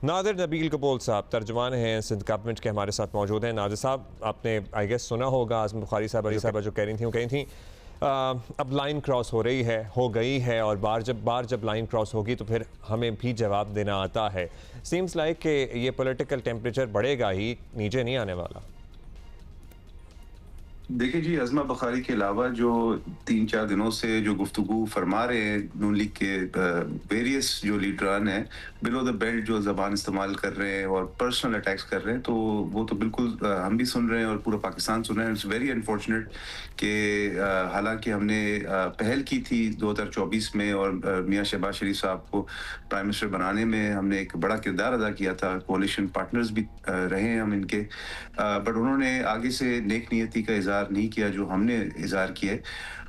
نادر نبیل کپول صاحب ترجمان ہیں سندھ گورنمنٹ کے، ہمارے ساتھ موجود ہیں۔ نادر صاحب، آپ نے آئی گیس سنا ہوگا عظمی بخاری صاحب علی صاحبہ جو کہہ رہی تھیں اب لائن کراس ہو رہی ہے، ہو گئی ہے، اور بار جب لائن کراس ہوگی تو پھر ہمیں بھی جواب دینا آتا ہے۔ سیمز لائک کہ یہ پولیٹیکل ٹیمپریچر بڑھے گا ہی، نیچے نہیں آنے والا۔ دیکھیں جی، عظمہ بخاری کے علاوہ جو 3-4 دنوں سے جو گفتگو فرما رہے ہیں نون لیگ کے ویریس جو لیڈران ہیں، بلو دا بیلٹ جو زبان استعمال کر رہے ہیں اور پرسنل اٹیکس کر رہے ہیں، تو وہ تو بالکل ہم بھی سن رہے ہیں اور پورا پاکستان سن رہے ہیں۔ اٹس ویری انفارچونیٹ کہ حالانکہ ہم نے پہل کی تھی 2024 میں اور میاں شہباز شریف صاحب کو پرائم منسٹر بنانے میں ہم نے ایک بڑا کردار ادا کیا تھا، کوalition پارٹنرز بھی رہے ہیں ہم ان کے، بٹ انہوں نے آگے سے نیک نیتی کا اظہار نہیں کیا جو ہم نے اظہار کیا ہے۔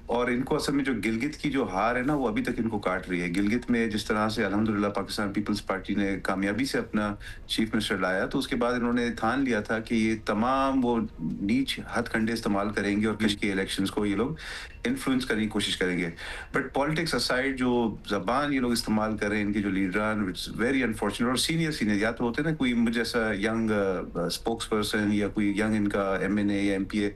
اور ان کو اصل میں جو گلگت کی جو ہار ہے نا، وہ ابھی تک ان کو کاٹ رہی ہے۔ گلگت میں جس طرح سے الحمدللہ پاکستان پیپلز پارٹی نے کامیابی سے اپنا چیف منسٹر لایا، تو اس کے بعد انہوں نے ٹھان لیا تھا کہ یہ تمام وہ نیچ ہتھ کنڈے استعمال کریں گے اور کش کے الیکشنز کو یہ لوگ انفلوئنس کرنے کی کوشش کریں گے۔ بٹ پالیٹکس اسائڈ جو زبان یہ لوگ استعمال کر رہے ہیں ان کے جو لیڈران، اٹس ویری انفارچونیٹ۔ اور سینئر یا تو ہوتے ہیں نا کوئی مجھے جیسا ینگ اسپوکس پرسن یا کوئی ینگ ان کا MNA یا MP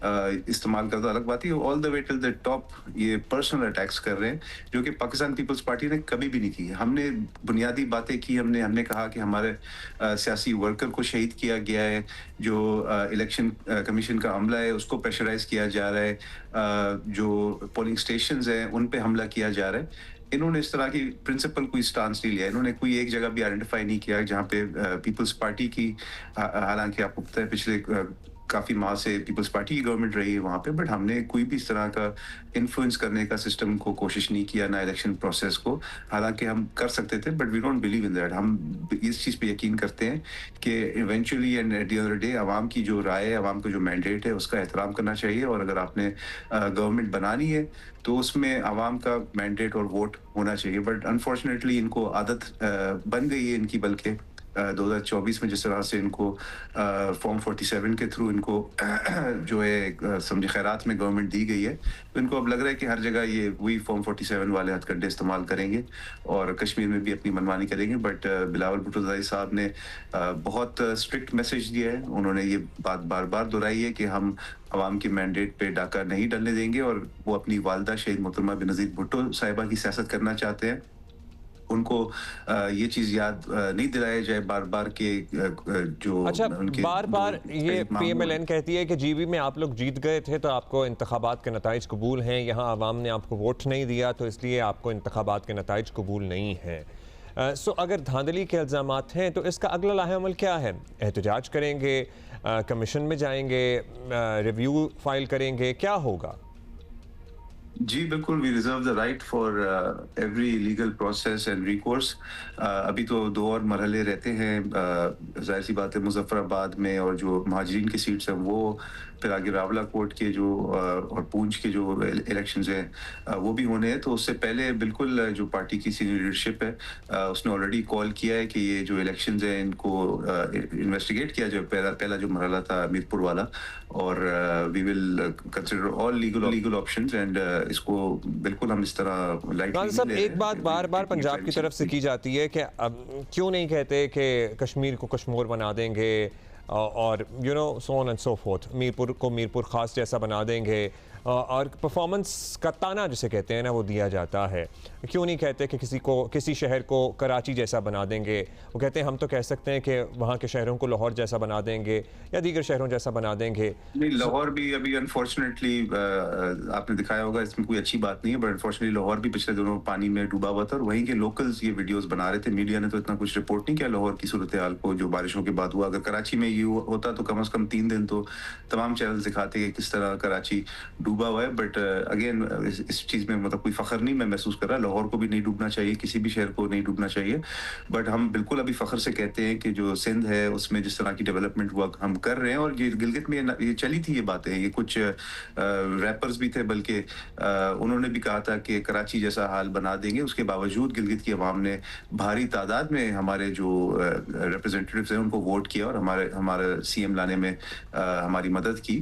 استعمال کرتا، الگ بات ہے۔ آل دا وے ٹل دا ٹاپ یہ پرسنل اٹیکس کر رہے ہیں، جو کہ پاکستان پیپلز پارٹی نے کبھی بھی نہیں کی۔ ہم نے بنیادی باتیں کی، ہم نے کہا کہ ہمارے سیاسی ورکر کو شہید کیا گیا ہے، جو الیکشن کمیشن کا عملہ ہے اس کو پریشرائز کیا جا رہا ہے، جو پولنگ اسٹیشنز ہیں ان پہ حملہ کیا جا رہا ہے۔ انہوں نے اس طرح کی پرنسپل کوئی سٹانس نہیں لیا، انہوں نے کوئی ایک جگہ بھی آئیڈینٹیفائی نہیں کیا جہاں پہ پیپلز پارٹی کی، حالانکہ آپ کو پتہ ہے پچھلے کافی ماہ سے پیپلز پارٹی کی گورنمنٹ رہی ہے وہاں پہ، بٹ ہم نے کوئی بھی اس طرح کا انفلوئنس کرنے کا سسٹم کو کوشش نہیں کیا، نہ الیکشن پروسیس کو، حالانکہ ہم کر سکتے تھے، but we don't believe in that. ہم اس چیز پہ یقین کرتے ہیں کہ eventually and at the end of the day عوام کی جو رائے ہے، عوام کا جو مینڈیٹ ہے، اس کا احترام کرنا چاہیے، اور اگر آپ نے گورنمنٹ بنانی ہے تو اس میں عوام کا مینڈیٹ اور ووٹ ہونا چاہیے۔ بٹ انفارچونیٹلی ان کو عادت بن گئی ہے ان کی، بلکہ 2024 میں جس طرح سے ان کو فارم 47 کے تھرو ان کو جو ہے سمجھے خیرات میں گورنمنٹ دی گئی ہے، تو ان کو اب لگ رہا ہے کہ ہر جگہ یہ وہی فارم 47 والے ہتھ کنڈے استعمال کریں گے اور کشمیر میں بھی اپنی منمانی کریں گے۔ بٹ بلاول بھٹو زئی صاحب نے بہت اسٹرکٹ میسج دیا ہے، انہوں نے یہ بات بار بار دہرائی ہے کہ ہم عوام کے مینڈیٹ پہ ڈاکہ نہیں ڈلنے دیں گے، اور وہ اپنی والدہ شہید محترمہ بینظیر بھٹو صاحبہ کی سیاست کرنا چاہتے ہیں۔ ان کو یہ چیز یاد نہیں دلایا جائے بار بار کہ جو بار یہ PMLN کہتی ہے کہ جی بی میں آپ لوگ جیت گئے تھے تو آپ کو انتخابات کے نتائج قبول ہیں، یہاں عوام نے آپ کو ووٹ نہیں دیا تو اس لیے آپ کو انتخابات کے نتائج قبول نہیں ہیں۔ سو اگر دھاندلی کے الزامات ہیں تو اس کا اگلا لاہ عمل کیا ہے؟ احتجاج کریں گے، کمیشن میں جائیں گے، ریویو فائل کریں گے، کیا ہوگا؟ جی بالکل، we reserve the right for every legal process and recourse. ابھی تو 2 اور مرحلے رہتے ہیں، ظاہر سی بات ہے مظفر آباد میں اور جو مہاجرین کی سیٹس ہیں وہ، پھر آگے راولہ کوٹ کے جو اور پونچھ کے جو الیکشنز ہیں وہ بھی ہونے ہیں۔ تو اس سے پہلے بالکل جو پارٹی کی سینئر لیڈرشپ ہے اس نے آلریڈی کال کیا ہے کہ یہ جو الیکشنز ہیں ان کو انویسٹیگیٹ کیا جائے، پہلا جو مرحلہ تھا امیر پور والا، اور we will consider all legal options, and اس کو بالکل ہم اس طرح صاحب ایک بات بار بار پنجاب کی طرف سے کی جاتی ہے کہ اب کیوں نہیں کہتے کہ کشمیر کو کشمور بنا دیں گے اور so on and so forth, Mirpur کو میرپور خاص جیسا بنا دیں گے، اور پرفارمنس کا تانا جسے کہتے ہیں نا وہ دیا جاتا ہے۔ کیوں نہیں کہتے کہ کسی شہر کو کراچی جیسا بنا دیں گے؟ وہ کہتے ہیں ہم تو کہہ سکتے ہیں کہ وہاں کے شہروں کو لاہور جیسا بنا دیں گے یا دیگر شہروں جیسا بنا دیں گے۔ نہیں، لاہور بھی ابھی انفارچونیٹلی آپ نے دکھایا ہوگا، اس میں کوئی اچھی بات نہیں ہے، بٹ انفارچونیٹلی لاہور بھی پچھلے دنوں پانی میں ڈوبا ہوا تھا، اور وہیں کے لوکلز یہ ویڈیوز بنا رہے تھے۔ میڈیا نے تو اتنا کچھ رپورٹ نہیں کیا لاہور کی صورتحال کو جو بارشوں کے بعد ہوا۔ اگر کراچی میں یہ ہوتا تو کم از کم 3 دن تو تمام چینلز دکھاتے کہ کس طرح کراچی ڈوبا ہوا ہے۔ بٹ اگین اس چیز میں مطلب کوئی فخر نہیں میں محسوس کر رہا، لاہور کو بھی نہیں ڈوبنا چاہیے، کسی بھی شہر کو نہیں ڈوبنا چاہیے، بٹ ہم بالکل ابھی فخر سے کہتے ہیں کہ جو سندھ ہے اس میں جس طرح کی ڈیولپمنٹ ہوا ہم کر رہے ہیں، اور یہ گلگت میں یہ چلی تھی یہ باتیں، یہ کچھ ریپرز بھی تھے بلکہ انہوں نے بھی کہا تھا کہ کراچی جیسا حال بنا دیں گے۔ اس کے باوجود گلگت کی عوام نے بھاری تعداد میں ہمارے جو ریپرزینٹیوز ہیں ان کو ووٹ کیا اور ہمارے CM لانے میں ہماری مدد کی۔